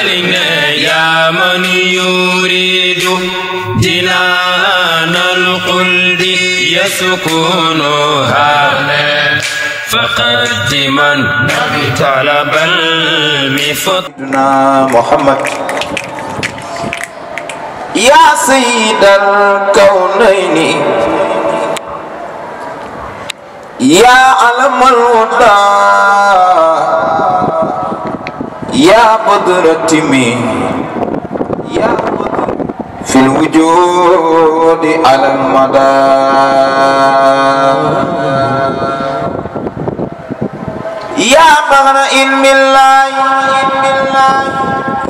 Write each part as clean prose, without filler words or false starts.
مالنا يا من يريد جنان الخلد يسكنها فقدما طلب المفضل محمد يا سيد الكونين يا علم الهدى يا بدر تمي يا بدر في الوجود على المدى يا مغنى علم الله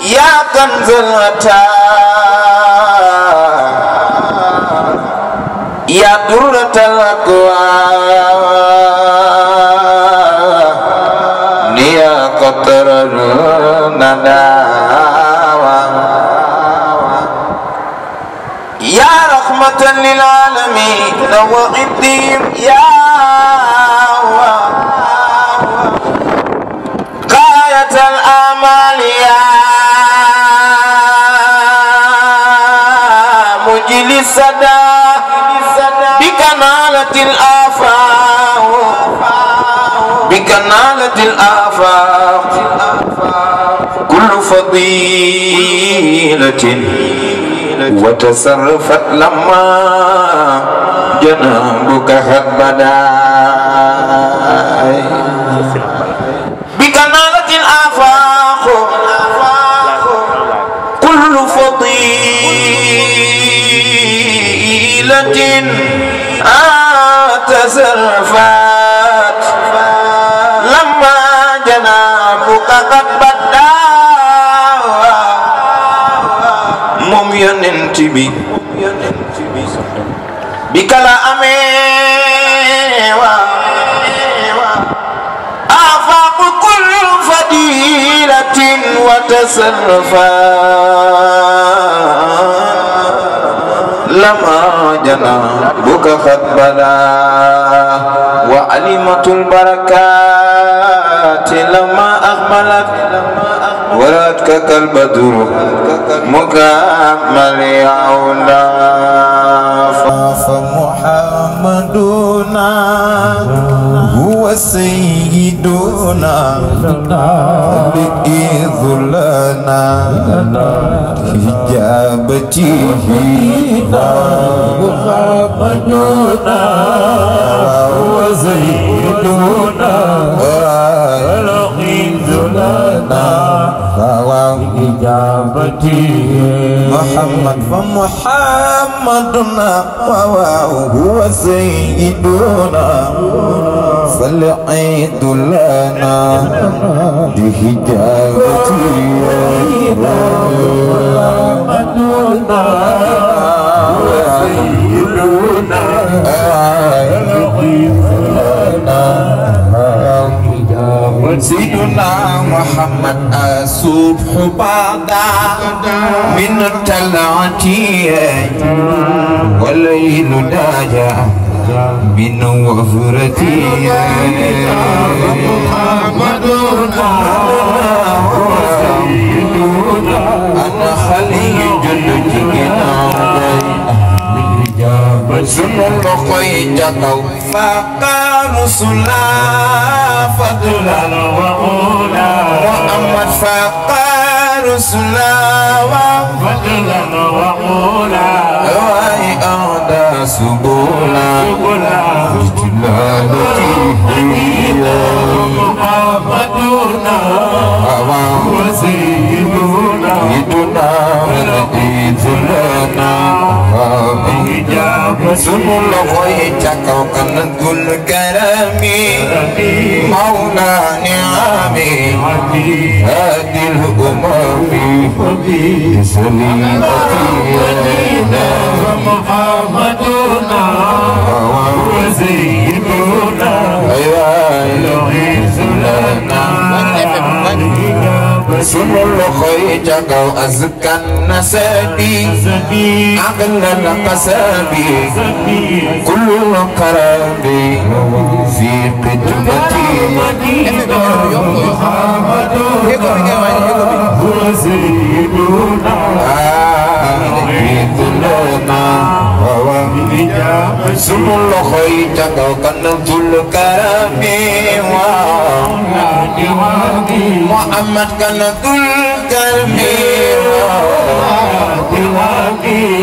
يا كنز يا درة الأكوان يا قطر النداوى يا رحمة للعالمين وعدهم يا غاية الآمال يا مجلي السدى بكنالة الآفاق كل فضيلة وتصرفت لما جنابك قد بدا بكنالة الآفاق كل فضيلة تصرفت لما جنابك قد بدا موم ينتبي بكلا أميوة آفاق كل فضيلة وتصرفات لما جنابك قد بدا وعلمة البركات لما أقبلت ولدك كالبدر مكمل يعونا فمحمدنا هو سيدنا بإذ لنا إجابته محمدنا هو سيدنا بإذ لنا إجابته محمد فمحمدنا هو سيدنا فالعيد لنا بحجابته محمدنا هو سيدنا فالعيد لنا سيدنا محمد الصبح بعد من الطلعة والليل داجا من وفرتي محمدنا هو سيدنا أنا خلي جلتنا سنو لقي جاكو فقال رسولا فضلا وعولا محمد فقال رسولا فضلا وعولا وأي أهدى سبولا بجلالتي محمدنا هو سيدنا ولئيذ لنا سنو لغوي جاكو كنقول كرامي مولى نعمي هادي الأمم سليمتي محمدنا هو سيدنا العز لنا sunu loxo yi ca kaw azkan nasabi aqla laqasabi kullu karabi fi qidmati sunu loxo yi ca kaw kanzul karami Muhammad kanzul karami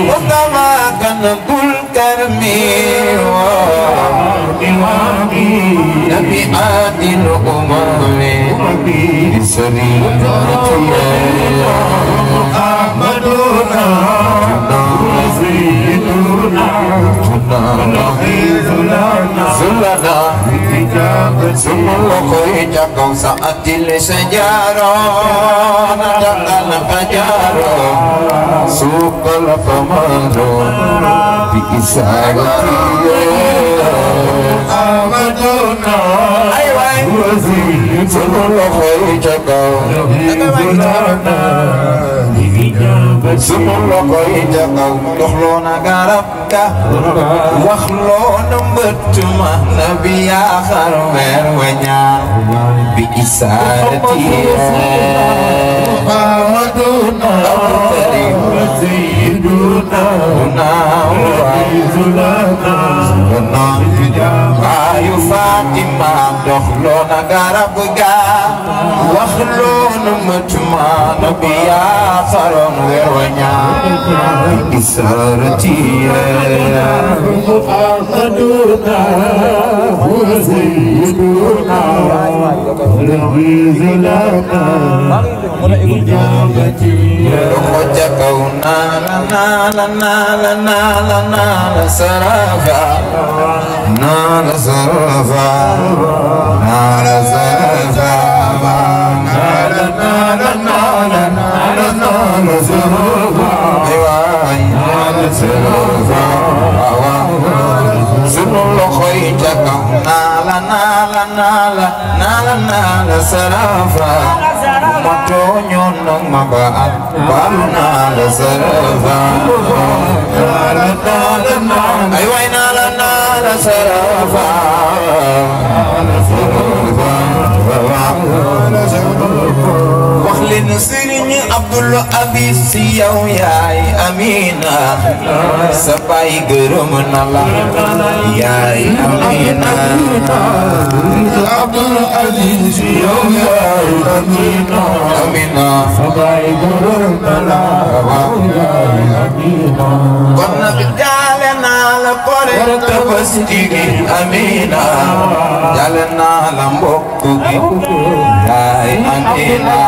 Mustafa kanzul karami Nabi adil umami Bisari Muhammaduna Zulana sunu loxo yi ca kaw saatil sajaara nadakal fajara suqal famaro bi isarati Muhammaduna ay waay sunu loxo yi ca kaw sunu loxo yi ca kaw doxloo na garab ga waxloo na mbëtt ma nabi yaa xar weer wa ñaar bi isaarati Muhammaduna sayyiduna waayu Fatima doxloo na garab ga waxloo na mbëtt ma nabi yaa xar weer wa ñaar bi isaarati محمدنا هو سيدنا العزيز لنا إجابتي وجكونا لنا سرفا نال سرفا نال سرفا نال سرفا نال سرفا sunu loxo yi ca kaw naala sarafa ma tooñoon nag ma baal baalu naala sarafa ay waay naala sarafa wax leen Sëriñ Abdul Aziz Si yow yaay Amina sa baay gërëm na la yaay Amina Abdul Aziz Si yow yaay Amina Amina sa baay gërëm na la yaay Amina kon nag jaale naa la kore Tabaski gi Amina jaale naa la mbokk gi yaay Amina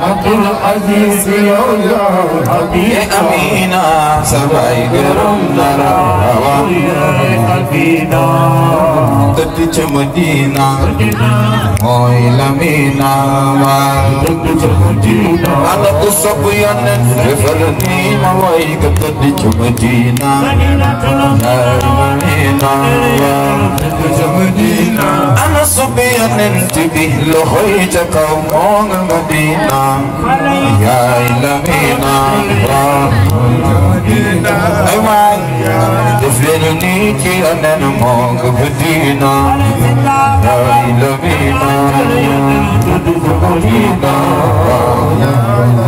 Abdul Aziz Si yow yaay Amina sa baay gërëm na la yaay Amina tëdd ca Madina mooy Lamina ana ku sopp Yonent defal ni ma way ka tëdd ca Madina Lamina ana sopp Yonent bi loxo yi ca kaw moo nga Madina yaay Lamina ay waay def leen ni ci Yonent moo nga Madina yaay Lamina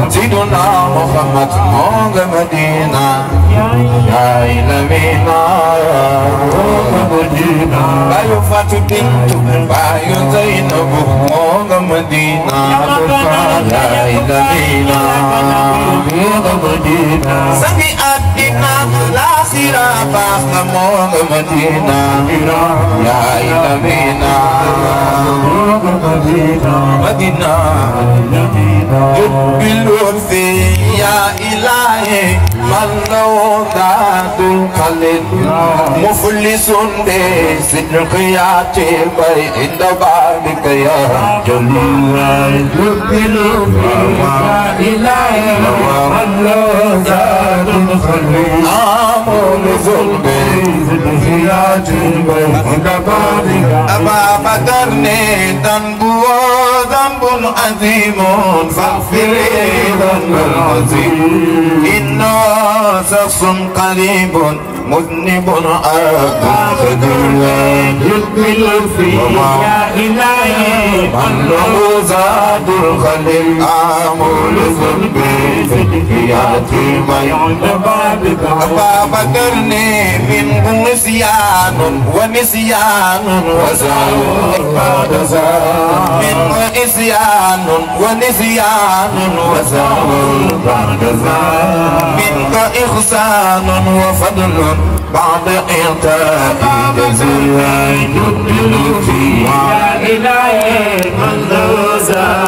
Siduna Muhammad moo nga Madina yaay Lamina bayu Fatu Bintu bayu Zeynabu moo nga Madina yaay Lamina sangi àddina laaxira baax na moo nga Madina yaay Lamina Madina باللطف يا إلهي من لو ذات الخلد مفلس بصدق ياتي عند بابك يا جليل باللطف يا إلهي من لو ذات الخلد آمل ذنبي صدق ياتي عند بابك أبا بدر ذنبه ذنب عظيم فاغفر ذنب العظيم إنه شخص قريب مذنب أكبر يقبل فيه يا إلهي من له زاد الخليل آمل ذنبي فتحياتي بيعد بابك كرني من نسيان ونسيان وزاد من إسيان ونسيان وزاد منك إحسان وفضل بعد إعطاء جزيلا يقبل فيه يا إلهي من ذا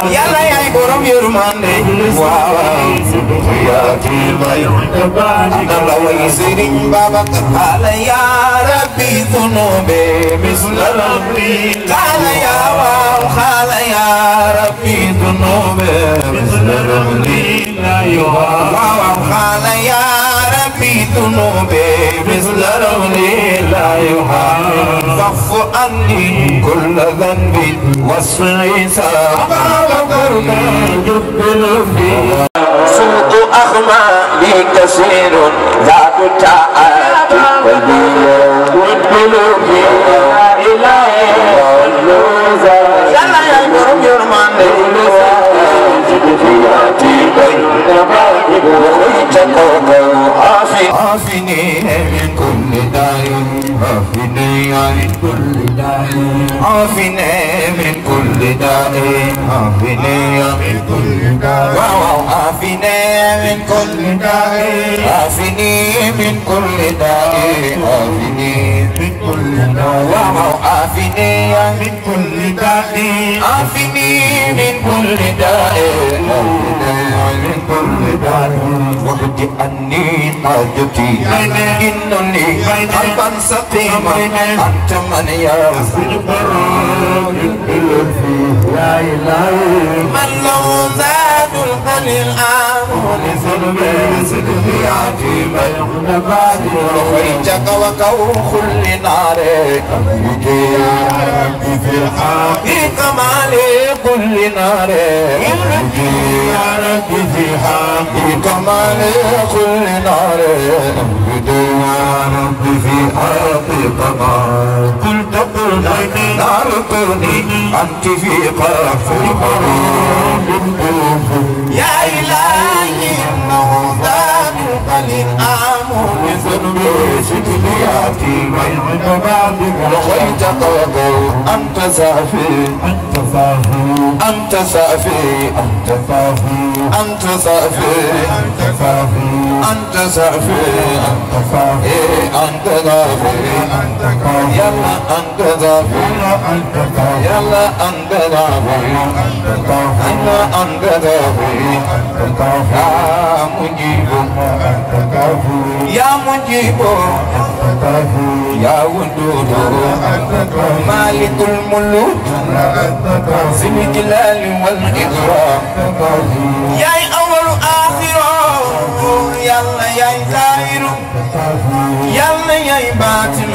يلا يا إبرام يرماني وياتي بيعد أنا لو يسيرين بابك قال يا ربي ذنوبي مثل ربي قال يا قال يا ربي ذنوبي مثل ربي لا يهاب قال يا ربي ذنوبي مثل ربي لا يهاب فاعف عني كل ذنب واصفني سابقا يقبل فيه سوء أخمالي كثير ذات تعاتي قلبي يقبل فيه يا إلهي يلا يا برم يرمان عافني من كل داء عافني من كل داء عافني من كل داء عافني من كل داء عافني من كل داء عافني من كل داء عافني من كل داء عافني من كل داء عافني من كل داء من كل داء وقد أني حاجتي إنني قلبا سقيما أنت من يغفر يا إلهي من له زاد القليل آمن ذنبي صدقي عجيبا لقيتك وكوخ لنار في كمال كل نار يا ربي في حق كمال كل نار يا ربي في حق كمال قلت قرني نار قرني أنت في قاف يا إلهي إنه ذات قليل آمن ذنبي ستبياتي ويعد بعدك لقيتك وقو أنت سافي أنت سافي أنت سافي أنت سافي أنت سافي أنت سافي أنت سافي أنت سافي أنت سافي أنت سافي يلا أنت سافي أنت سافي يلا أنت سافي أنت سافي أنا أنت سافي أنت سافي يا مجيب أنت سافي يا مجيب أنت سافي يا ودود مالك الملوك ذي الجلال والإكرام يا أول آخر يلا يا ظاهر يلا يا باطن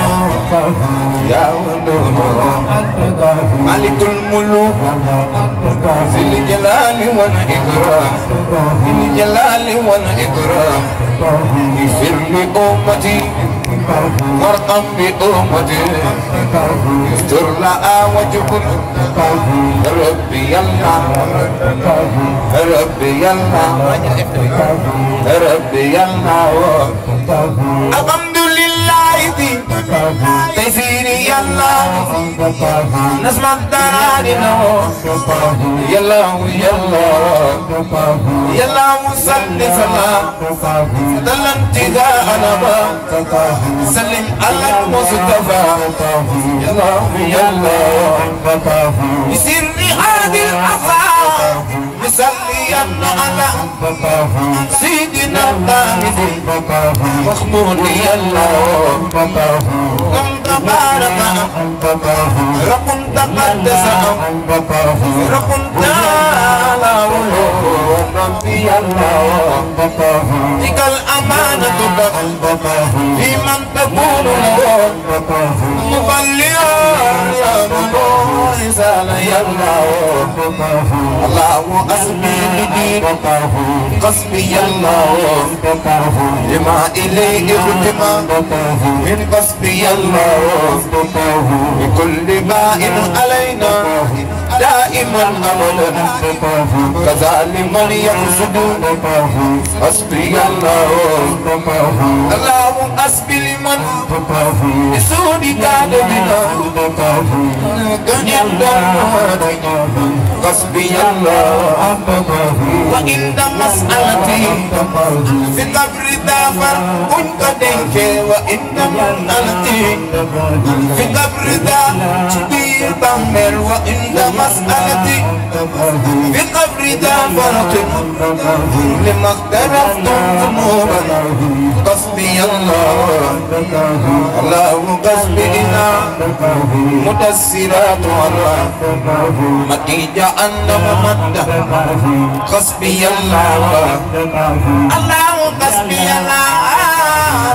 يا ودود مالك الملوك ذي الجلال والإكرام ذي الجلال والإكرام اغفر لأمتي وارحم بأمتي استر لها وجبر ربي يلا ربي يلا ربي يلا الحمد لله دي تيسير يلا نسمع الدارنا يلا يلا يلا وصلي سلام دل انتهاء نبا سلم على المصطفى يلا يلا بسر هذه العصا بسلي على سيدنا الطاهر مخمود يلا قم تبارك رب تقدس رب تعالى ربي الله تلك الأمانة في من تقول له مبلغا إنسان يلا الله أسمي لدين قصبي الله لما إليه اختما من قصبي الله بكل باء علينا دائما أبدا كذلك من يقصد قصبي الله الله أسبي لمن يسودي كاد بنا قصبي الله وإن مسألتي في قبر دافر كنت دنك وإن مسألتي في قبر دافر بامر وإن مسألتي في قبر دافر لما اقترفتم ذنوبا قصبي الله الله قصبنا متسرات الله مكي جهنم مدة قصبي الله الله قصبي الله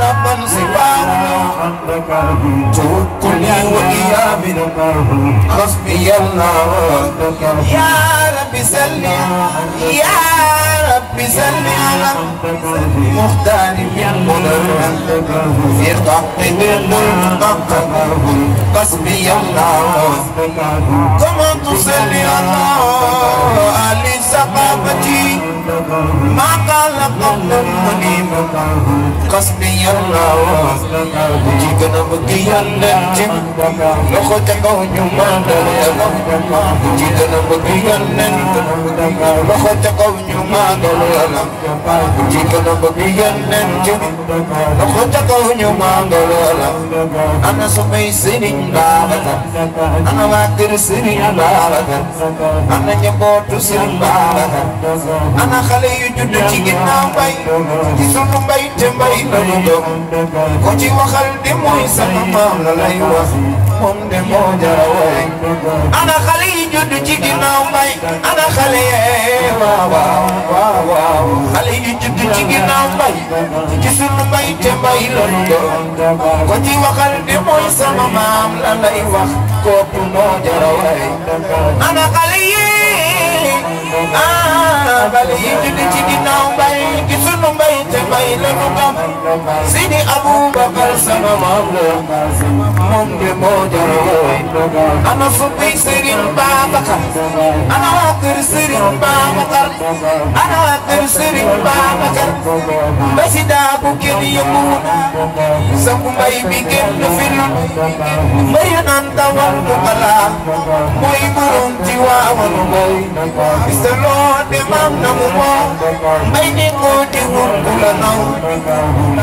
ربا سبحان توكلي وإيامنا قصبي الله يا رب سلم يا رب سلم على مختار يقدر في تحقيق المنطقة قصبي الله كما تصلي على أهل ثقافتي ما قال قبل المنيم قصبي الله جيكنا بقيا ننجم لخوتك ونجمان دليلم جيكنا بقيا ننجم لخوتك ونجمان دليلم جيكنا بقيا ننجم لخوتك ونجمان دليلم أنا سمي سنين بابتا أنا واكر سنين بابتا أنا نبوت سنين بابتا أنا خلي يجد جيكنا باي جسون باي تمباي لنجم كوشي وخل دي موي سنمام للايوة مم دي موجة وي أنا خلي يجد جيكنا باي أنا خلي خلي يجد جيكنا باي جسون باي تمباي لنجم كوشي وخل دي موي سنمام للايوة كوكو موجة وي أنا خلي bale yi judd ci ginnaaw mbay gi sunu mbay te mbay la nu gam Sidi Abubakar sama maam la moom de moo jar wooy ana soppi Serigne Babacar ana waa kër Serigne Babacar ana waa kër Serigne Babacar ba si daabu kenn yënguwul sangu mbay bi kenn fil mbay naan tawal du kala mooy borom ci waawan mbay de mam na mu mo mbay ni ko di wul ku la naw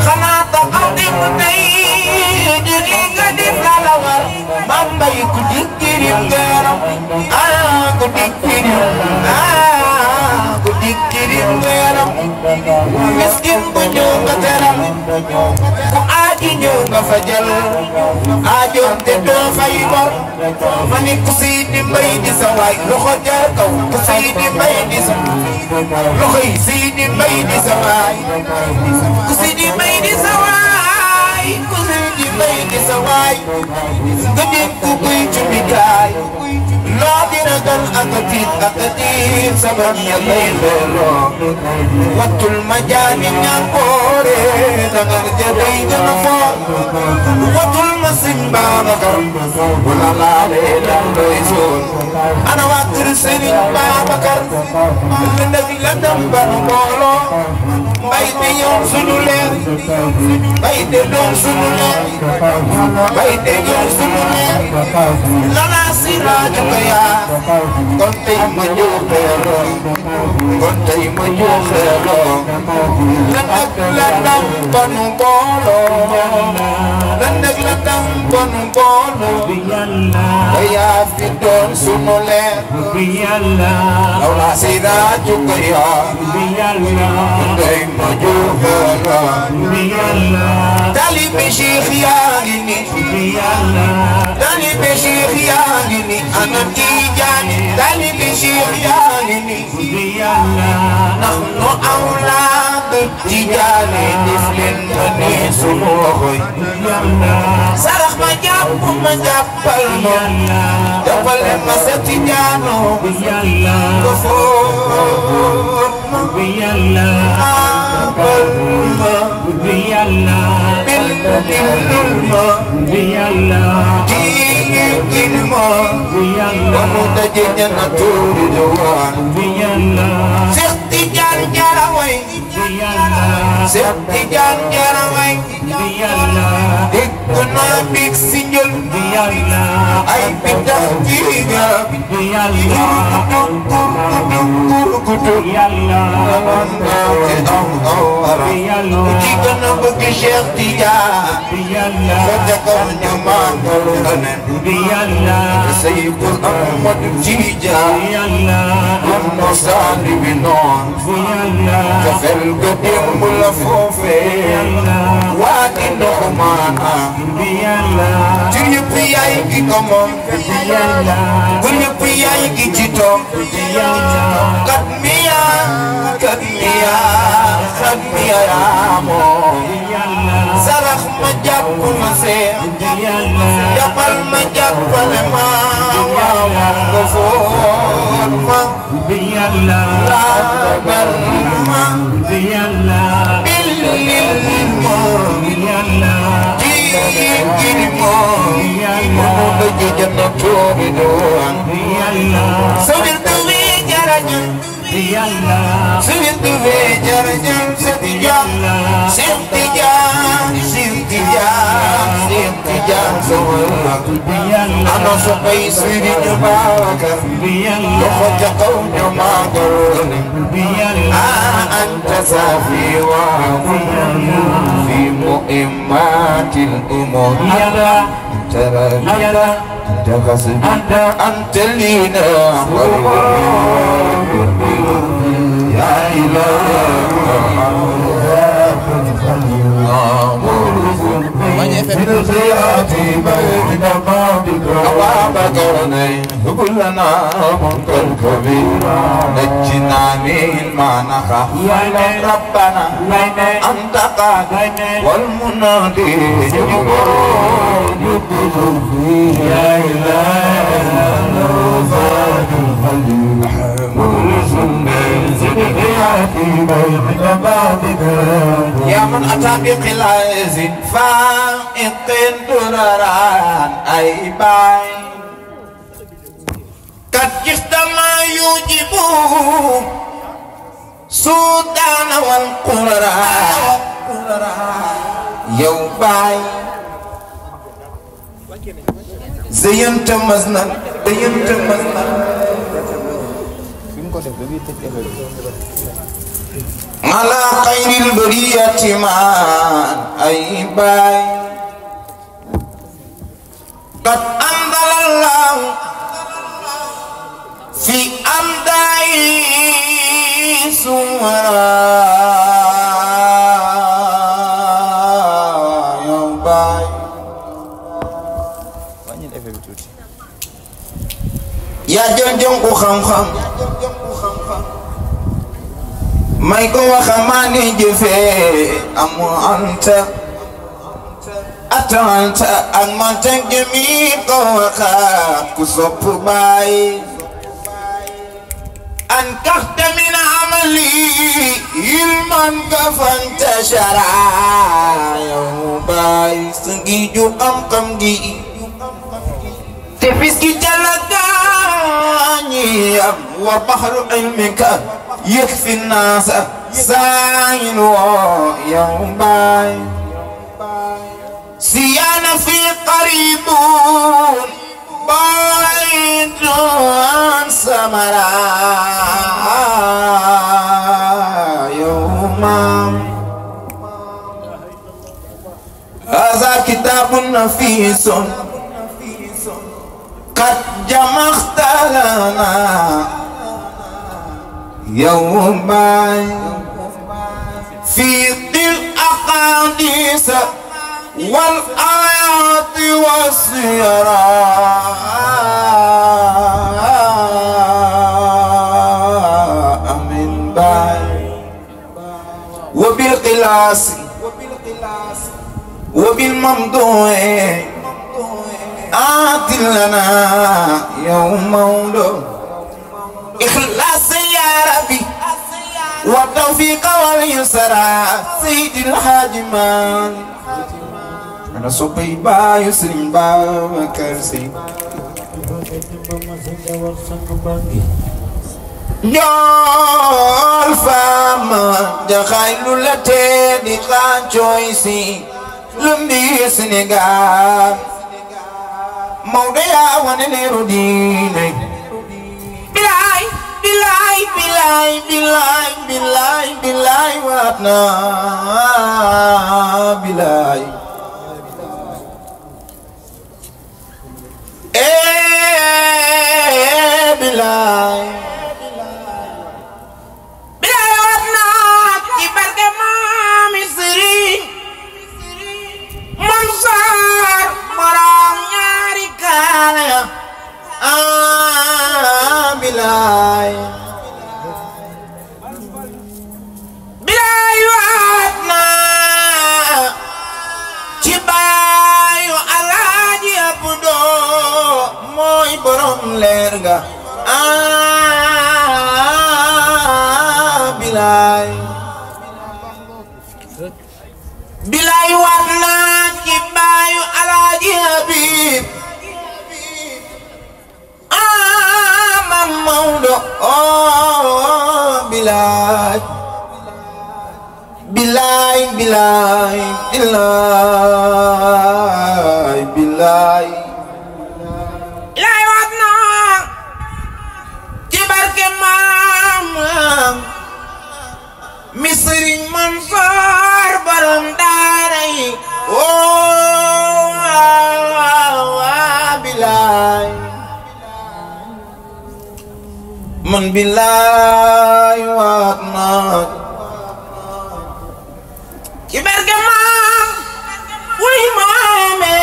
xanaa taxaw di mu tey di li nga def la la war mam mbay ku dikkirim weeram ku dikkirim ku dikkirim weeram miskin bu ñëw nga teral ku aaji ñëw nga fajal aajoom te doo fay bor ma ni ku Sidi Mbay di sa waay loxo jar kaw ku Sidi Mbay di sa loxo yi Sidi Mbay di sa waay ku Sidi Mbay di sa waay ku Sidi Mbay di sa waay nga dégg ku kuy cumikaay loo dina gal ak a tiit sabab ya lay leeroo wattul ma jaani ñànkoore dangar jabay gën a foor wattul ma Sëñ Babacar wala laalee lan doy soon ana waa kër Sëriñ Babacar ndëg la dem ba nu mbooloo mbay de yoon sunu leer mbay de doon sunu leer mbay de yoon sunu leer lala si rajo ko yaa kon tey ma ñëw xeeloo kon tey ma ñëw xeeloo la dem ba nu mbooloo la dem ba nu mbooloo ko yaa fi doon sunu leer lala si rajo ko yaa tey ma ñëw xeeloo talibe Cheikh yaa ngi ni talibe Cheikh yaa ngi ni ana Tijaani talibe Cheikh yaa ngi ni nahnu awlaad Tijaani def leen ma ni sunu waxoy sarax ma jàpp ma jàppal ma jàppale ma sa tijaano ko foot ma jàppal ma bindil ma diigil ma ba mu daje ñana tuuri diwaan Seex Tijaan Jaraway Seex Tijaan Jaraway dégg naa big si njël ay bitax jiiga ci gën a bëgg Seex Tijaan fa jakaw ñu màggal Seydul Ahmad Tijaan am na saali bi noon jafel ga démb la foofee waati ndox maana ci ñëpp yaay gi ko moom bu ñëpp yaay gi ci toog kat miya yaa moom sarax ma jàpp ma seex jàppal ma jàppale ma nga foot ma laabal ma billil ma diigil ma mu bëgg jënd tuuri doon sawir tuwi jarañu sawir tuwi jarañu Seex Tijaan Seex Tijaan Seex Tijaan Seex Tijaan sama ana soppay Sëriñ Babacar loxo ca kaw ñu màggal anta safi wa fi muhimmatil umur ترى تغصب أنت لينا يا إله من الخيات بين بابك وبكرني كلنا منكر كبير نجنا من ما نخاف ربنا أنت قادر والمنادي يا إله نوفاك الخليل مخلص بين بابك يا من أتى بقلاز فائق درران أي باي قد جئت ما يوجب سودان والقرآن يو باي زينت مزنن على خير البرية مان أي باي قد أنزل الله في أمدائي سورة يا باي يا جنجم خم may ko waxamaane jëfee amu anta ak man teg jëmi ko waxaat ku sopp baay an kaxta min amali ilman kafanta shara yow baay sa ngi ju xam-xam gi te fis gi jalagaañi am wa baxru ilmika يكفي الناس سائل يوم باي سيانا في قريب بعيد عن سمرا يوما هذا كتاب نفيس قد جمعت لنا يوما في الأحاديث والآيات والسير من بعد وبالقلاس وبالممدوح آت لنا يوم مولد إخلاص يا ربي والتوفيق واليسرى سيد الحاج مان أنا صبي با يسلم با كرسي Nyol fama jaxaylu la te di xancoy si lumbi Sénégal Maodo yaa wane leeru diine bilaay bilaay bilaay bilaay bilaay bilaay waat naa bilaay bilaay bilaay bilaay waat naa ci baayu Alaaji Abdu mooy borom leer ga bilaay bilaay waat naa ci baayu Alaaji Habib Maodo bilaay bilaay bilaay bilaay bilaay bilaay waat naa ci barke maam mi Sëriñ Mansoor borom daara yi bilaay man bilaay waat naa ci barke maam wuy maame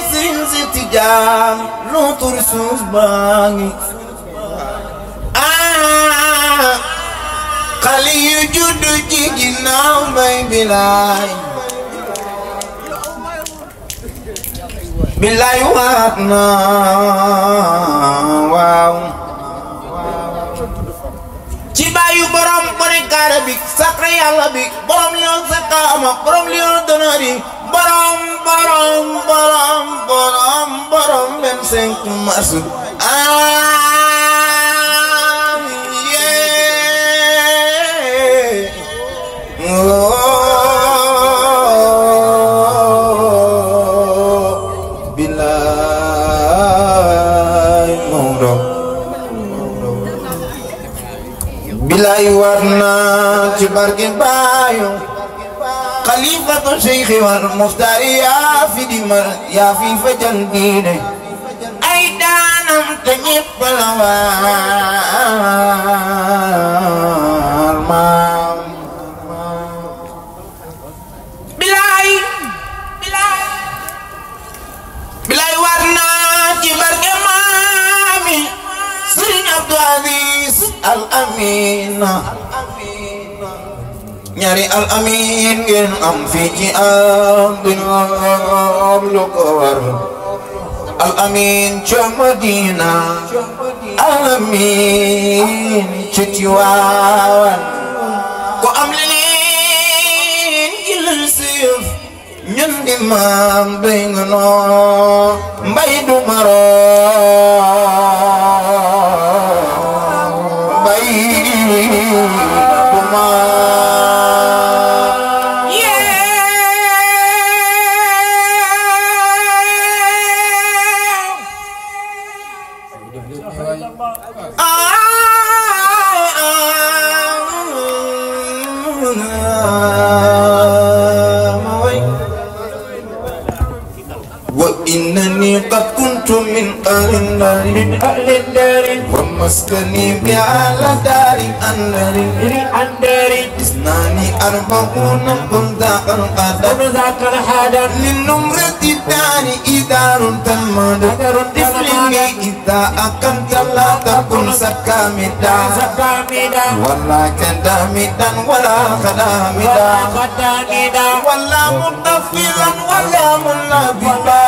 Sëriñ Si Tijaan lu tur suuf baa ngi xale yu juddu ci ginnaaw bay bilaay bilaay waat naa waaw ci baayu borom bone kaara bi sakra yàlla bi borom lion sakama borom lion donori borom 25 mars bilaay war naa ci barke baayu xalifatu Cheikh wal Muxtaar yaa fi di mar yaa fi fajal diine ay daanam te ñépp la waar maam bilaay bilaay war naa ci barke maami Sëriñ Abdou Aziz Al Amin ñaari Al Amin ngeen am fii ci àdduna lu ko war Al Amin ca Madina Al Amin ca Tiwaawan ko am leen jëlal sëf ñun di maam doy nga noo mbay du maro وإنني قد كنت من أهل الدار ومسكني بأعلى دار أندر إثنان 40 كنت ذاك الحدر للنمرة الدار إدار تلمد طفلي إذا أكنت لا تكن سكامدا ولا كدامدا ولا خدامدا ولا مطفلا ولا منبدا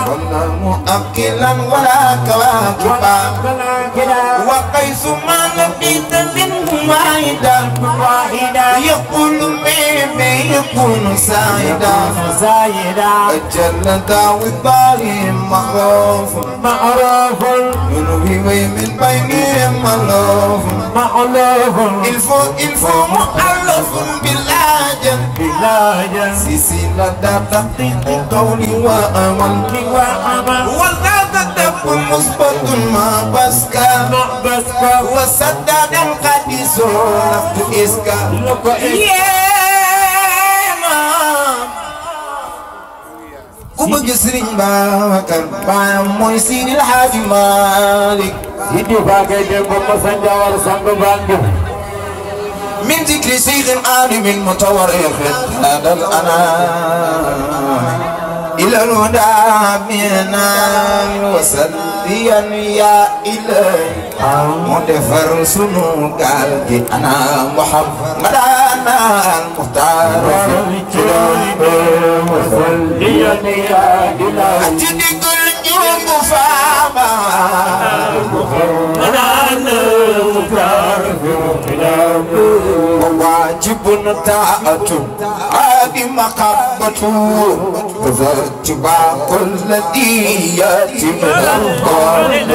ولا مؤكلا ولا كواكبا وقيس ما لقيت منه واحدا يقول ميمي يكون سعيدا أجل داوي الظالم معروف ينوي من بينهم مألوف الفو مؤلف باللاجن سيسي لدى تحقيق قولي وأمل ولا تدب مثبت ما بسكا وسدد القديس نفت إسكا ku bëgg Sëriñ Babacar baayam mooy Seydi El Hadji Malick Sidi Bagay de ko sanjawar sang bangi min zikri Seydil Alim mutawarrikh hada al-anam ila al-huda bina wasalliyan ya ilahi mu defar sunu gaal gi ana Muhammadan al-Mukhtar wasalliyan ya ilahi واجب طاعة هذه محبته تتبع كل ديات من القرن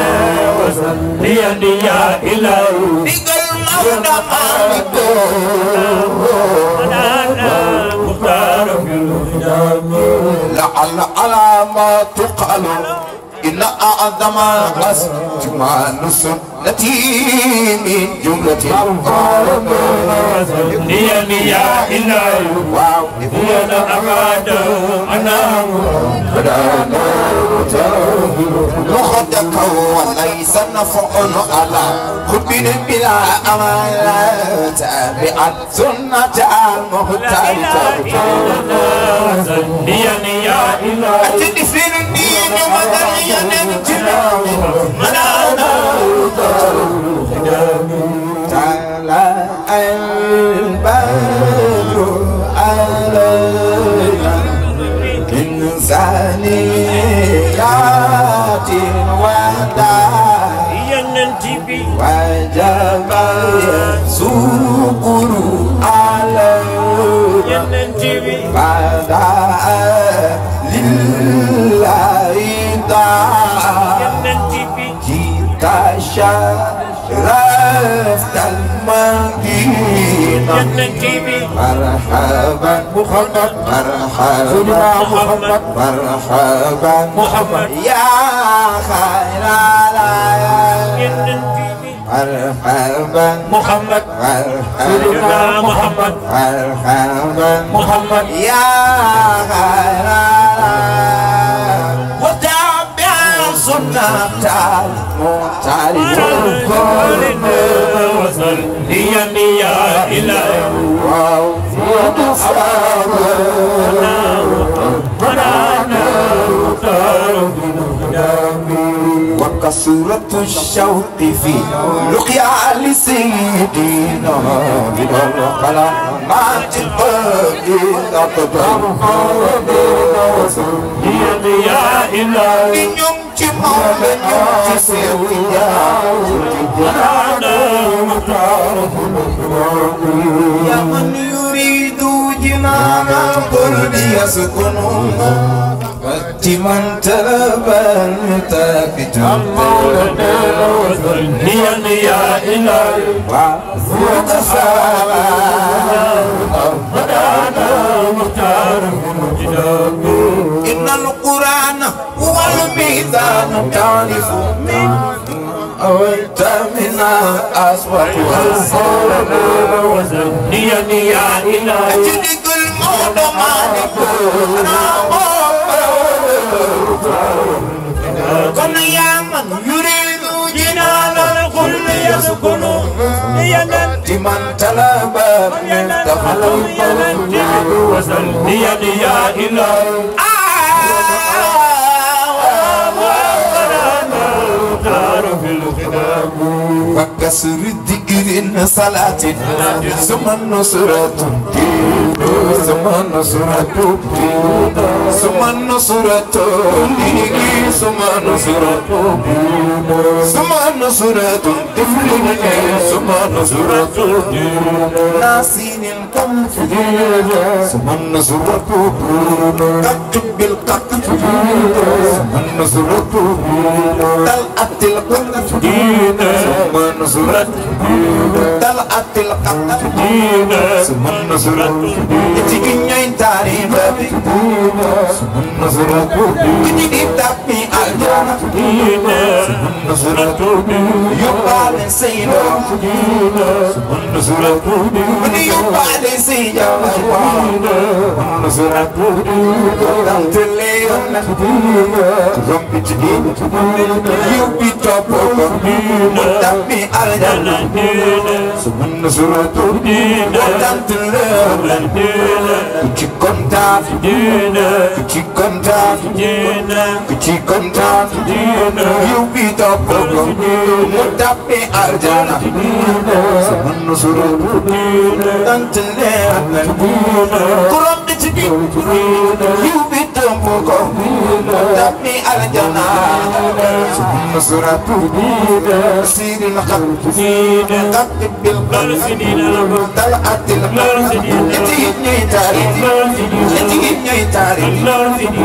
وسليا يا إلهي لعل على ما تقال إن أعظم أجمال سنتي من جملة وسليا يا إلهي يا أماد أنا لخدك وليس نفع على حب بلا أمال تابعا سنة المختار وسليا يا إلهي أتدفن الدين ودريا تعالى البدر علينا إنسانيات وجب سكر علينا فداء لله جئت شرفت المدينة مرحبا محمد مرحبا محمد مرحبا يا خير العالم مرحبا محمد مرحبا محمد مرحبا محمد يا خير العالم وتابع سنة المختار وسليا يا إلهي وكسرة الشوق في لقيا لسيدنا من القلم ما تبقي أقدر يا إلهي يوم جمال يوم تسويا يا من يريد جنان القرب يسكنها من طلب المتاكد وسليا يا إلهي وفوق إن القرآن هو الميزان تعرف من أولت من أصوات وسليا يا إلهي أجدك الموت مالك كن يا من يريد جنان الخلد يسكن من طلب من دخل وسليا يا إلهي فك كسر ذكر صلاة ثم النصرة ثم النصرة ثم النصرة ثم النصرة ثم النصرة ثم النصرة ناسين القلب ثم النصرة كتب بالقتل ثم النصرة طلعت القلب ثم النصرة طلعت القلب ثم النصرة تيجي نين تاريخ ثم النصرة تيجي تبني الجنة ثم النصرة يبقى سيدا ثم النصرة يبقى سيدا النصرة تلينا ربي تجيب يبي تبقى تبني الجنة ثم النصرة تلينا كتي كنتان كتي كنتان كتي كنتان يبي تبقى تبني الجنة ثم النصرة تلينا كرم تجيب يبي تبقى تبني الجنة ثم النصرة سير القلب كتب بالقلب طلعت القلب يتيجي تاريخ يتيجي تاريخ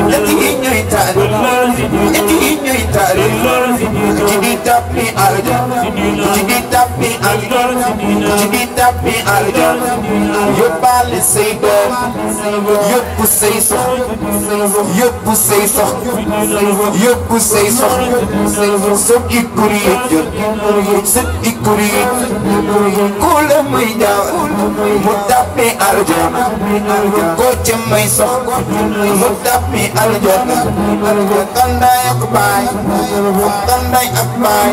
يتيجي تاريخ يتيجي تاريخ جدي تبني الجنة جدي تبني الجنة جدي تبني الجنة يبالي سيدا يبو سيسو يبو سيسو يبو سيسو سبكي كوريت سبكي كوريت كل ميدا متابي الجنة كوش ميسو متابي الجنة كندا يكباي كندا يكباي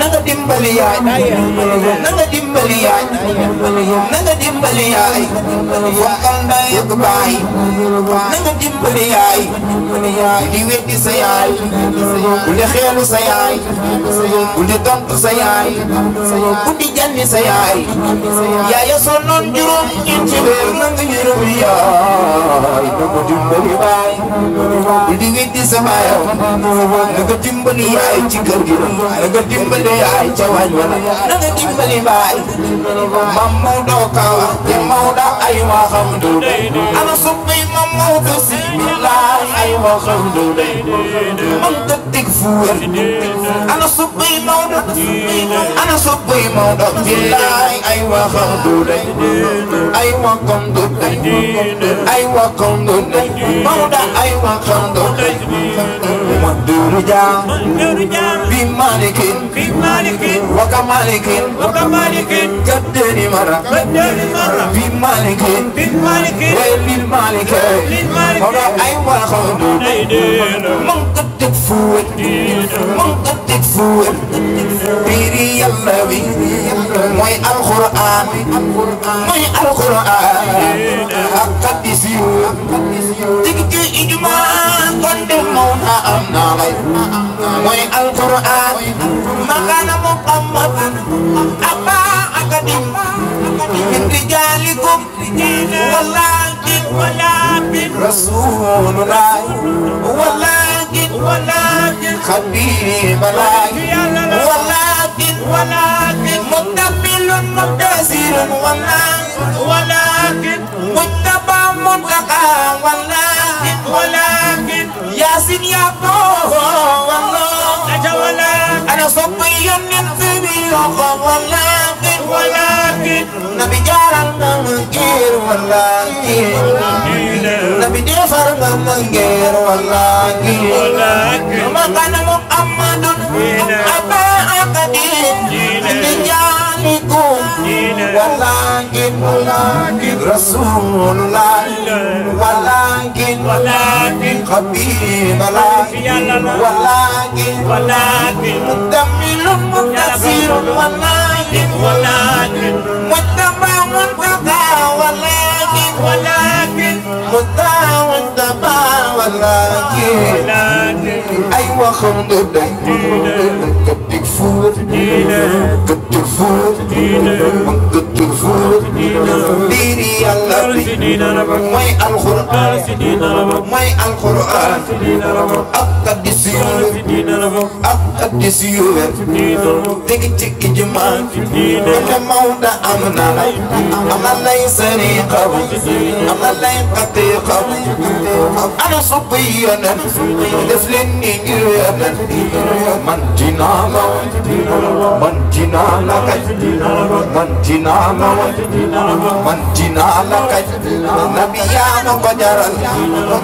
نغا ديمبلياي نغا ديمبلياي نغا ديمبلياي كندا يكباي نغا ديمبلياي di weddi sa yaay bu di xeelu sa yaay bu di tontu sa yaay bu di janni sa yaay yaaya sonnoon juróom ñeenti weer na nga yërëm yaay na nga dimbali baay bu di weddi sa baay na nga dimbali yaay ci kër gi na nga dimbali yaay ca waañ wala na nga dimbali baay mam Maodo ka wax te Maodo ay waxam du ana soppi mam Maodo si billaay ay waxam du man dëkk fuur ana soppi Maodo ana soppi Maodo billaay ay waxam du ay waxam du ay waxam du Maodo ay waxam du Manduru jam bi malikin waka malikin kadeni mara bi malikin lil malikin Maodo ay waxam du man dëkk fuur man dëkk fuur biri yàlla wi mooy alquran mooy alquran ak hadis yu digg ijma kon de Maodo am na lay mooy alquran makana Muhammad aba akadim min rijalikum walakin rasulullah walakin خبيب ولكن متقبل مبتسر ولكن متبع متقى ولكن ياسين يابو أنا صبي من سبيل ولكن نبي جارل ممكير ولكن نبي دفر ممكير ولكن ما كان محمد أبا أقدير رجالكم ولكن رسول الله ولكن خبيب الله ولكن مدمل مبتسر ولكن متبع منتقى ولكن متبع ولكن أيوة خمد foot, get your foot, get your foot. Diri Allah, my Al-Quran, my Al-Quran. Akadisiyu, tiki tiki jaman. Ana mauda amna, ana lay sariqa, ana lay qatiqa. Ana subiyana, deflini girana. Man jinama, man jinala kaj, man jinama, man jinala kaj. Nabiyama qajaran,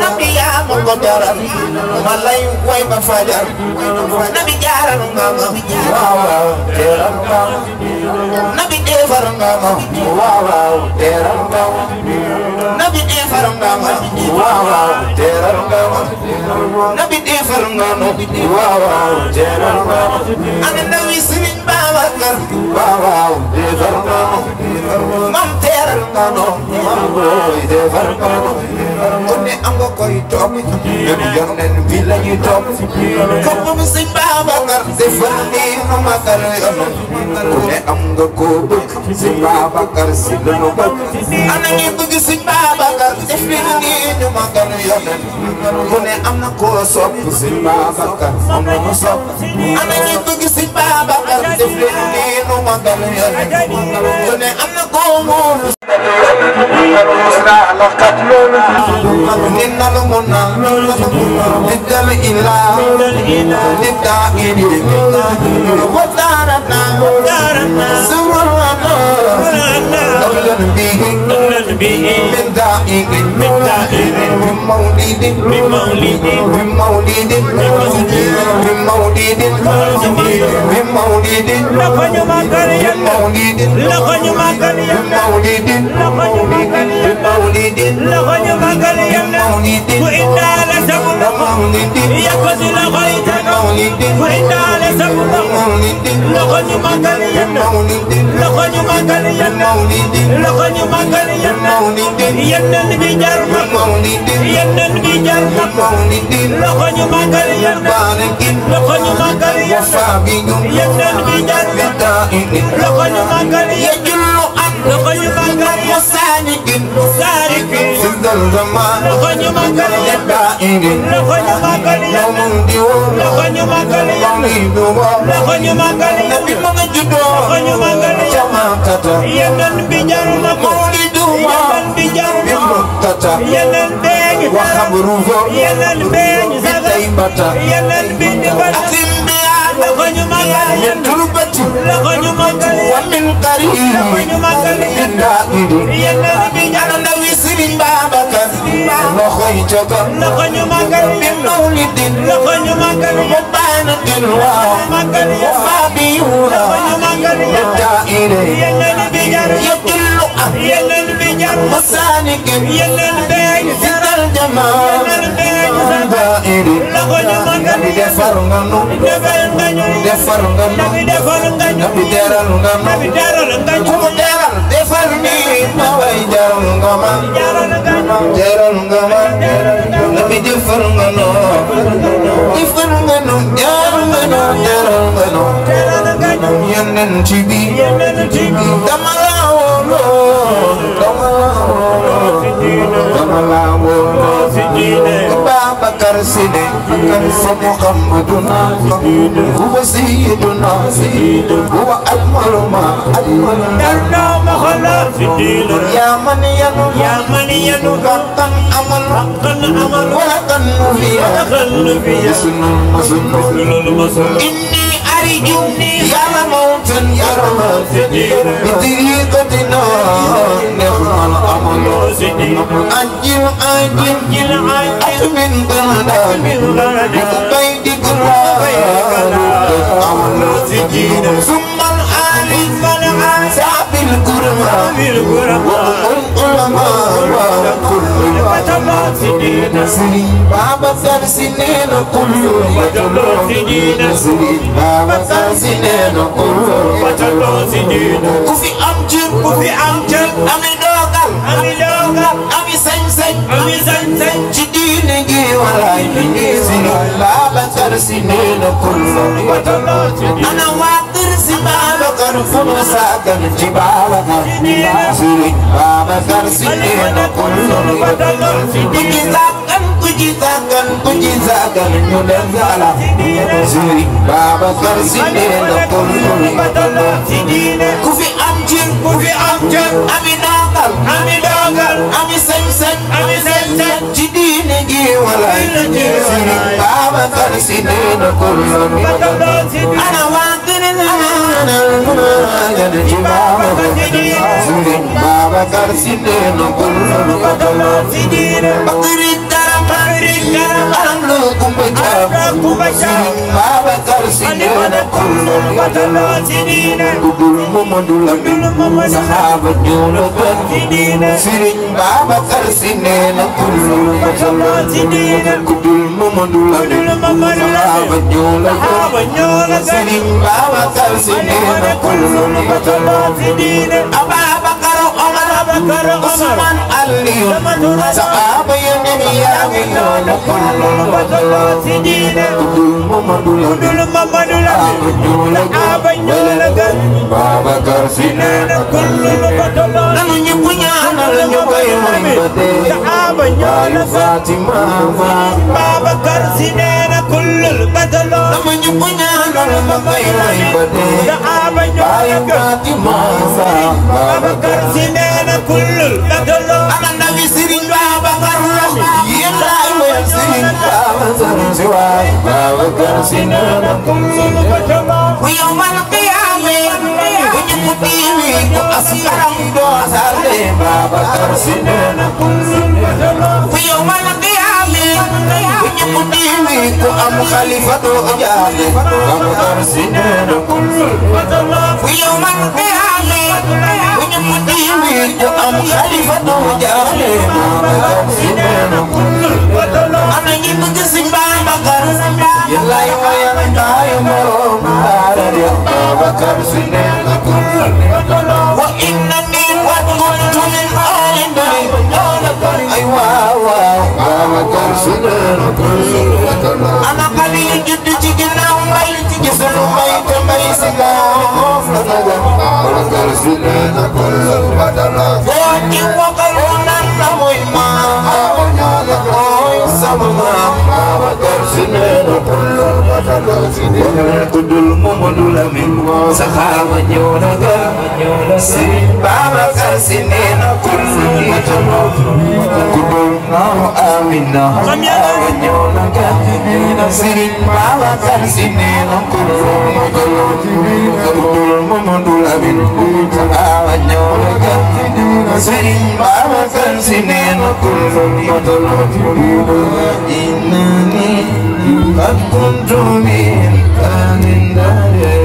nabiyama qajaran. Malay way ma fajar, nabi jaran ngama, wow teran ngama, nabi defar ngama, wow teran ngama, nabi defar ngama, wow teran ngama, nabi defar ngama, wow teran ngama. Ana nabi Serigne Babacar, wow defar ngama, mam teran ngama, wow defar ngama. Kone am nga koy topp, yonen bi la ñuy topp. Comme moom Serigne Babacar defal ni nu magal yonen. Kone am nga ko bëgg, Serigne Babacar si la nu bëgg. Ana ñi bëgg Serigne Babacar defal ni nu magal yonen. Kone am na ko sopp, Serigne Babacar moom la mu sopp. Ana ñi bëgg Serigne Babacar defal ni nu magal yonen. Kone am na ko moom. Inna lumuna lidal ilah lida'ini wa darana surana dawlan bihi min da'ini min maulidin min maulidin min maulidin min maulidin min maulidin lakoñu makariyan maulidin lakoñu makariyan maulidin maulidin lakoñu makariyan ku inna la sabuna yakati la khaytana ku inna la sabuna lakoñu makariyan lakoñu makariyan lakoñu makariyan yenn bi jar yenn bi jar lakoñu makariyan lakoñu makariyan yenn bi jar lakoñu makariyan lakoñu makariyan sanikin sindal zaman lakoñu makariyan lakoñu makariyan lakoñu makariyan lakoñu makariyan nabi mo nga judo lakoñu makariyan jamakata yenn bi jar mawlidu yenn bi jar mutata yenn beñ wa khabru yenn beñ zaibata yenn bi atim lakoñu makariyan turbati lakoñu makariyan wa min qarib lakoñu makariyan yenn bi jar ndawi Serigne Babacar loxoy joga lakoñu makariyan mawlidin lakoñu makariyan banatin wa makariyan fabiura lakoñu makariyan da'ire yenn bi jar yaqulu yenn bi jar masanikin yenn beñ zidal jamal da'ire lakoñu makariyan defar nganu defar nganu nabi deral nganu ko deral defar ni ma way jaral ngama jaral ngama nabi defar nganu jaral nganu yenen tibi damalawo Babacar Sine fa Muhammaduna huwa sayyiduna huwa akmalu ma akmalu ma khala ya man yanu haqqan amal wa kan nufiya sunnul masnun inni arjuni ya mawtan ya rahmat bidriqatina nahmal amal ajil من بلد بيتك ثم الآن سعب القرآن والعلماء كل سنين Babacar سنين كل سنين Babacar سنين كل كفي أمجد أمي دوغل أمي سنسن sañ ci diine gi walaay Sëriñ Babacar Si nee na kullu ana waa kër Si Babacar fu mu sàggan ci Babacar Sëriñ Babacar Si nee na kullu ku ci sàggan ñu dem yàlla Sëriñ Babacar Si nee na kullu ku fi am cër ami dogal ami sañ ci diine gi walaay Sëriñ Babacar Si nee na kullu ana waa kër ci Babacar Sëriñ Babacar Si nee na kullu Alam lo kumba Sëriñ Babacar Si nee na kullu Kudul Mamadu Lamin saxaaba ñoo la gën Sëriñ Babacar Si nee na kullu Kudul Mamadu Lamin saxaaba ñoo la gën Sëriñ Babacar Si nee na kullu Ababakar Omar Usman Aliyu saxaaba yeneen yaa ngi noonu kullu Kudul Mamadu Lamin saxaaba ñoo la gën Babacar Si nee na kullu nanu ñëpp ñaanal ñu koy may ba dee Baay Fatima Babacar Si nee na kullu nanu ñëpp ñaanal ñu koy may ba dee Baay Fatima Babacar Si nee na kullu ana nabi Sëriñ Babacar yéen laay woyal Sëriñ Babacar Si waay Babacar Si nee na kullu bu yawmal qiyaama bu ñëpp tiiwi ko asbaram doo sarde Babacar Si nee na kullu bu yawmal qiyaama bu ñëpp tiiwi ko am xalifa doo jaade Babacar Si nee na kullu bu yawmal qiyaama bu ñëpp tiiwi ko am xalifa doo jaade Babacar Si nee na kullu ana ñi bëgg Sëriñ Babacar yàllaay wayal ndaayu moroom daara de Babacar Si nee na kullu wa innani qad kuntu min ahli ndari ay waaw Babacar Si nee na kullu ana xale yi judd ci ginnaaw mbay gisul mbay te mbay si moom la naga Babacar Si nee na kullu boo ci wokkal mu naan la mooy maam mooy sama maam Babacar Si nee na kullu Kudul Mamadu Lamin saxaaba ñëw na ga Sëriñ Babacar Si nee na kullu Kudul Maamu Amina saxaaba ñëw na ga Sëriñ Babacar Si nee na kullu Kudul Mamadu Lamin saxaaba ñëw na ga Sëriñ Babacar Si nee na kullu innani qad kuntu min ahli ndari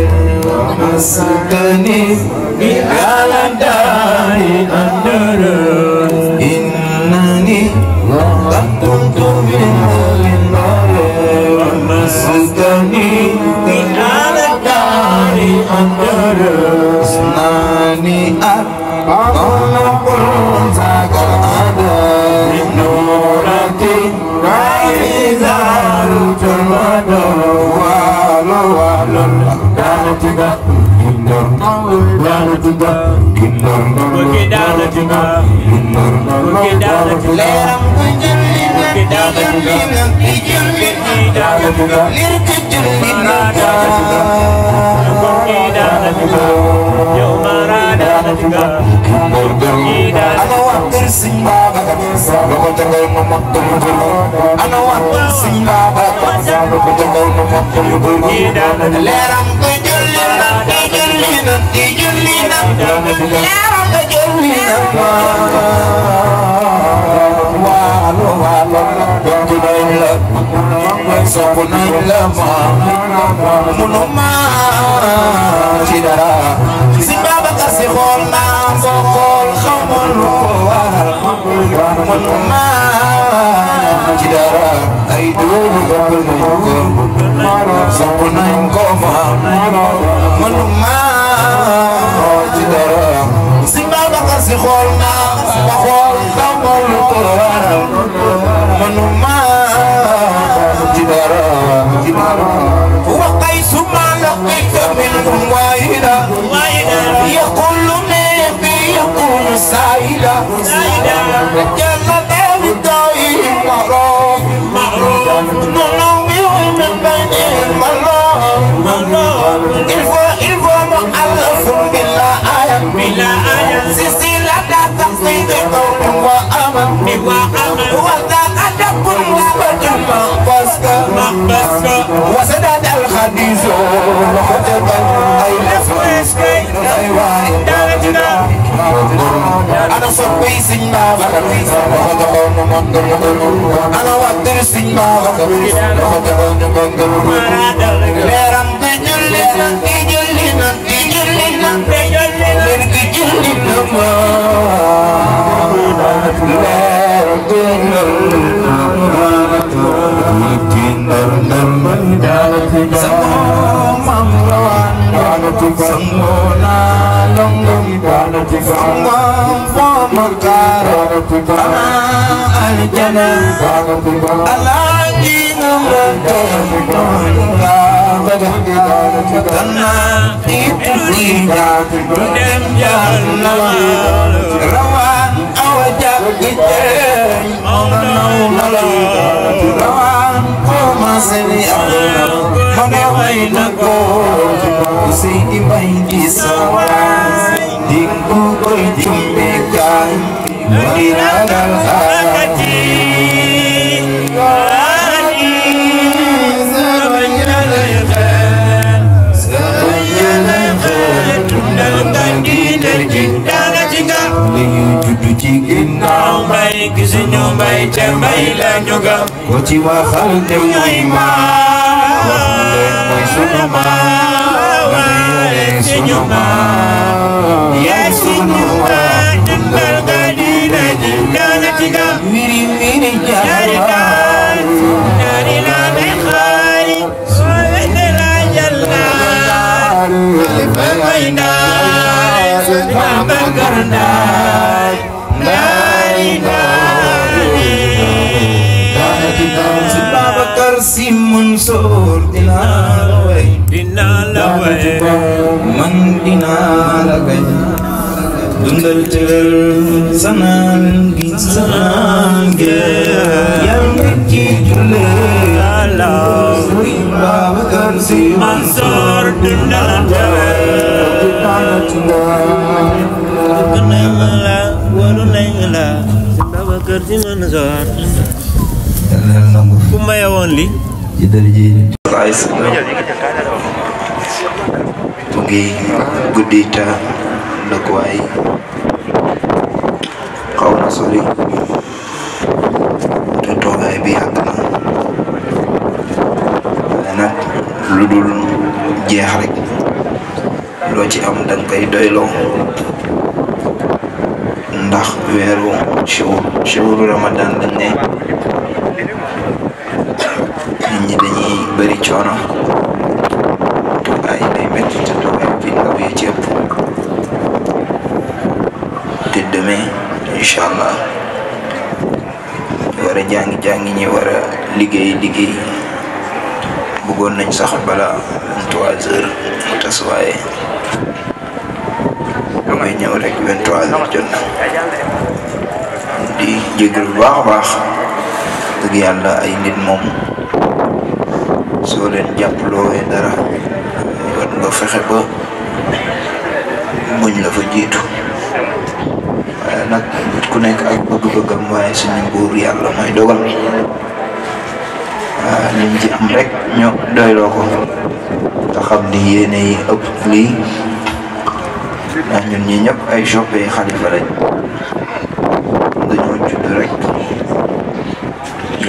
wa masakani ala dari andara innani qad kuntu min ahli ndari wa masakani ala dari andara nani Qala qul zakal ada nurati raizaru turmado walo dana tiga indor dana tiga indor dana tiga indor dana tiga leram kunjuli dana tiga dana tiga lirkujuli dana tiga yomara dana tiga ana waktu Sëriñ Babacar loko tegal ma makka mu dulu ana waktu Sëriñ Babacar loko tegal ma makka mu dulu leram ko julli na leram ko julli na walo ko day la sopp nañ la ma munuma ci dara Sëriñ Babacar Si xool naa ko xool xamal lu ko waral munuma ci dara ay doomu bëgg nañ ko sopp nañ ko ma munuma ci dara Sëriñ Babacar Si xool naa ko xool xamal lu ko waral manuma jidara وقيس ما لقيت منهم واحدا يقول نبي يقول سائلا جل داوي معروف ننوي من بين المرام الفو مؤلف بلا آية سلسلة تقصيد قول وأمل وذاك أدب وجمع وسدد الحديث وخطب أنا صبي سنما أنا وقدر سنما ليرم تجلنا تجلنا تجلنا تجلنا Koci waxal dem ñoy ma wax leen mooy sunu ma sunu ma yaay sunu ma dundal nga diine ji daana ci ga wiri wiri jaar dari la may xaay soo wete la jalla fa may naay Babacar Ndaay Babacar Si Mansour dinaa la way man dinaa la gañ dundal tëral sanaan gi yàlla ci julle Babacar Si Mansour dinaa la Babacar Si Mansour ku maye woon li mu ngi guddi ta dëkkuwaay xaw na sori te toogaay bi yàgg na waaye nag lu dul jeex rek loo ci am danga koy doyloo ndax weeru shawru Ramadan lañ ne nit ñi dañuy bëri coono toogaay day métti te toogaay bi ndaw yi ci ëpp te demain incha allah ñu war a jàngi ñi war a liggéey bëggoon nañ sax bala 23 heures mu tas waaye damay ñëw rek 23 heures jot na di jégal bu baax a baax dëgg yàlla ay nit moom soo leen jàppaloowee dara war nga fexe ba muñ la fa jiitu waaye nag nit ku nekk ak bëgg-bëggam waaye suñu buur yàlla mooy dogal waaw liñ ci am rek ñu doyloo ko te xam ni yéene yi ëpp lii ndax ñun ñi ñëpp ay soppe xalifa lañ dañoo judd rek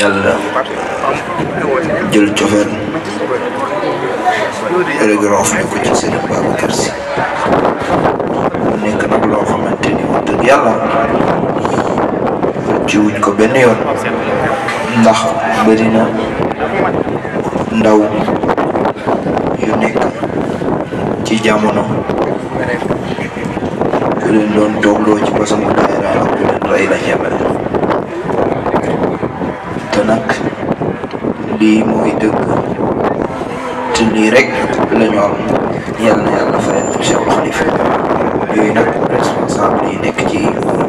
yàlla jël cofeel rek roof ne ko ci Serigne Babacar Sy nekk nag loo xamante ni wax dëgg yàlla ci wuñ ko benn yoon ndax bëri na ndaw yu nekk ci jamono ku leen doon toogloo ci basangu daayira ak ku leen rey la ñebale lii mooy dëgg te lii rek la ñor yàlla na yàlla fayal ko Cheikh Khalifa yooyu nag responsable yi nekk ci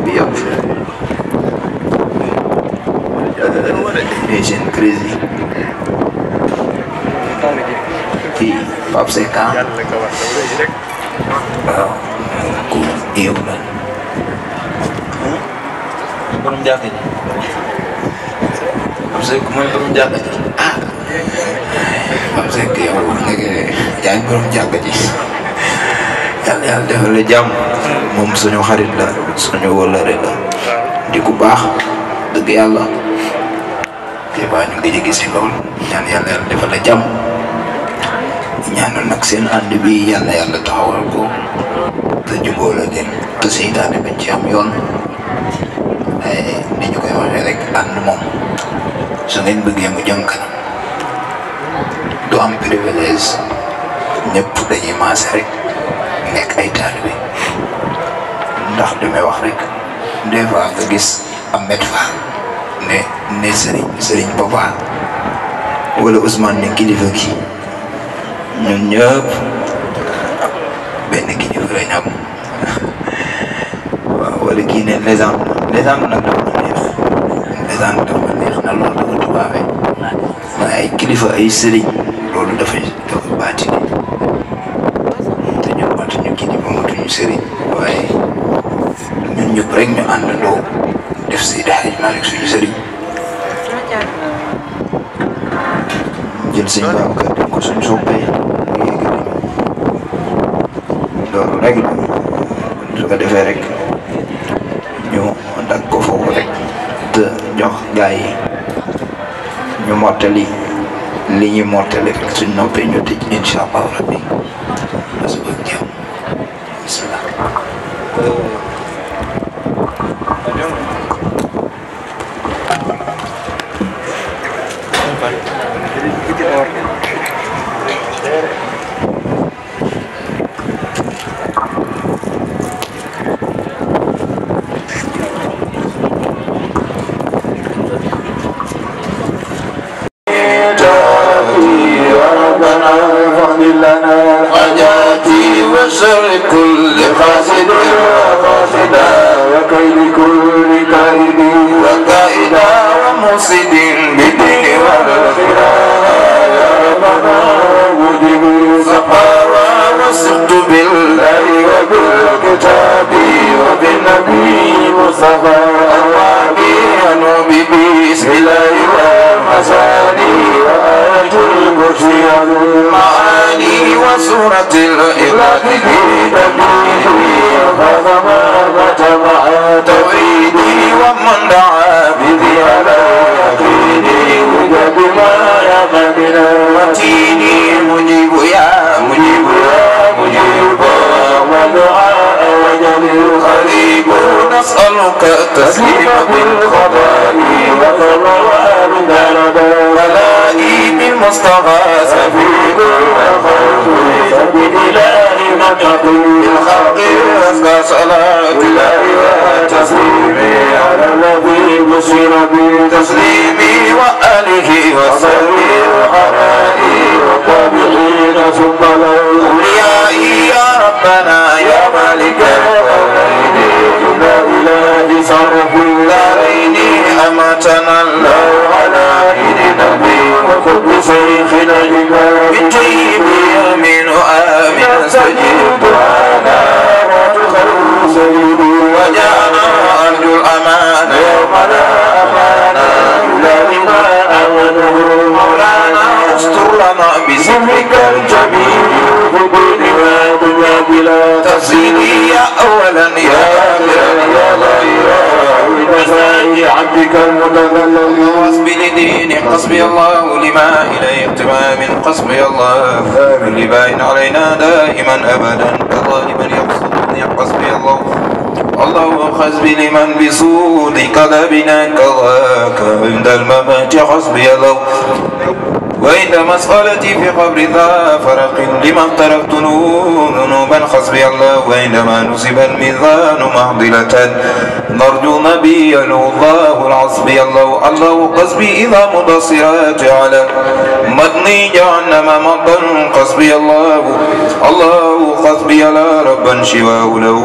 bi yëpp les jeunes crazy kii Pape Seck waaw ku yiw la borom jàkka ji Pape Seck mooy borom jàkka ji Pape Seck yow nekk yaa ngi borom jàkka ji yàlla yàlla defal la jàmm moom suñu xarit la suñu wëllëre la di ku baax dëgg yàlla te baa ñu ngi gis lool ñaan yàlla yàlla defal la jàmm ñaanal nag seen ànd bi yàlla yàlla taxawal ko te jubóo la leen te seytaane bañ ci am yoon ni ñu koy waxee rek ànd moom su ngeen bëggee mu jëm kanam du am privilège ñëpp dañuy maase rek nekk ay taalibe ndax li may wax rek des fois nga gis Ahmed Fall ne Serigne Papa wala Ousmane ne kilifa gi ñun ñëpp benn kilifa lañ am waaw wala kii ne légende nag dafa neex légende dafa neex na loolu dafa tubaabee waaye ay kilifa ay sëriñ loolu dafa baati te ñun matuñu kilifa matuñu sëriñ waaye ñun ñëpp rek ñu àndandoo def Seydi Hadji Malick suñu sëriñ jël sëñ Babacar def ko suñu soppee loolu rek la su ko defee rek ñu dag ko foofu rek te jox gaa yi ñu mottali li ñuy mottali rek suñ noppee ñu tëj incha allah rabbi parce que jàmm bismillah وشر كل فاسد وفاسدا وكيد كل كائد وكائدا ومفسد بالدين والآخرة يا ربنا وجب السخاوة والصدق بالله وبالكتاب وبالنبي مصطفى الوابي ونوبي بسم الله والمساني وآية الكرسي المعاني وسورة الإخلاق في تبليغه وخاتم مع توحيدي ومن دعا بذيابه يقيني وجب ما يقبل وتيني مجيب يا مجيب يا مجيب ودعاء وجل الخليب نسألك التسليم بالخطأ وصلوات ولائي بالمصطفى سفيد الخلق سبيل إله من يقول الخلق أزكى صلاة الله وتسليمي على الذي بشر بتسليمي وآله وصحبه وحرائي وتابعين ثم الأولياء يا ربنا يا مالك الكونين لا إله صرف الدارين أمتنا الله على إيد نبي وقد شيخنا الإمام بالطيب آمين آمين استجيب دعانا وتخير سيدي وجاءنا أرجو الأمان يوم لا أمان إلا بما آمنه مولانا استر لنا بذكرك الجميل في الدين والدنيا بلا تفصيل يا أولا يا آخرا يا ظاهرا بمساج عبدك المتذلل حسبي لدين حسبي الله لما إليه اهتمام حسبي الله كل باين علينا دائما أبدا كظالما يقصدني حسبي الله الله حسبي لمن بسود كذبنا كذاك عند الممات حسبي الله وعند مسألتي في قبر ذا فرق لما اقترفت ذنوبا حسبي الله وعندما نصب الميزان معضلة نرجو نبي الله العصبي الله الله قصبي إذا مبصرات على مدني جهنم مضا قصبي الله الله قصبي على ربا شواه له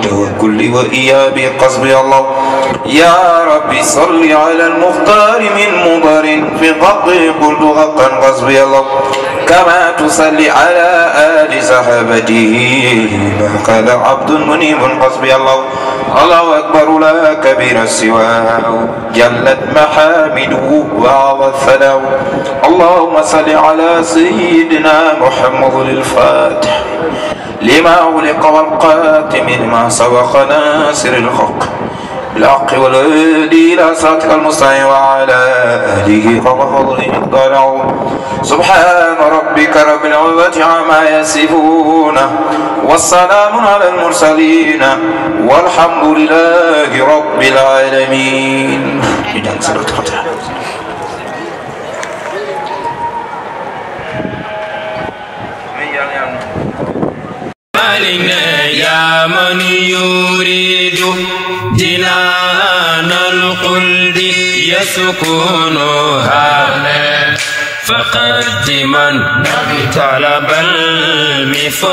توكل وإيابي قصبي الله يا ربي صل على المختار من مضر في قبضي قلت حقا قصبي الله كما تصلي على آل صحابته ما قال عبد منيب قصبي الله الله أكبر لا كبير سواه جلت محامده وعظ الثناء اللهم صل على سيدنا محمد الفاتح لما أغلق والقاتم لما سبق ناصر الحق بالحق والهدي إلى صراطك المستقيم وعلى آله وصحبه مقداره سبحان ربك رب العزة عما يصفون والسلام على المرسلين والحمد لله رب العالمين. يا من يريد جنان الخلد يسكنها فقد من طلب المفت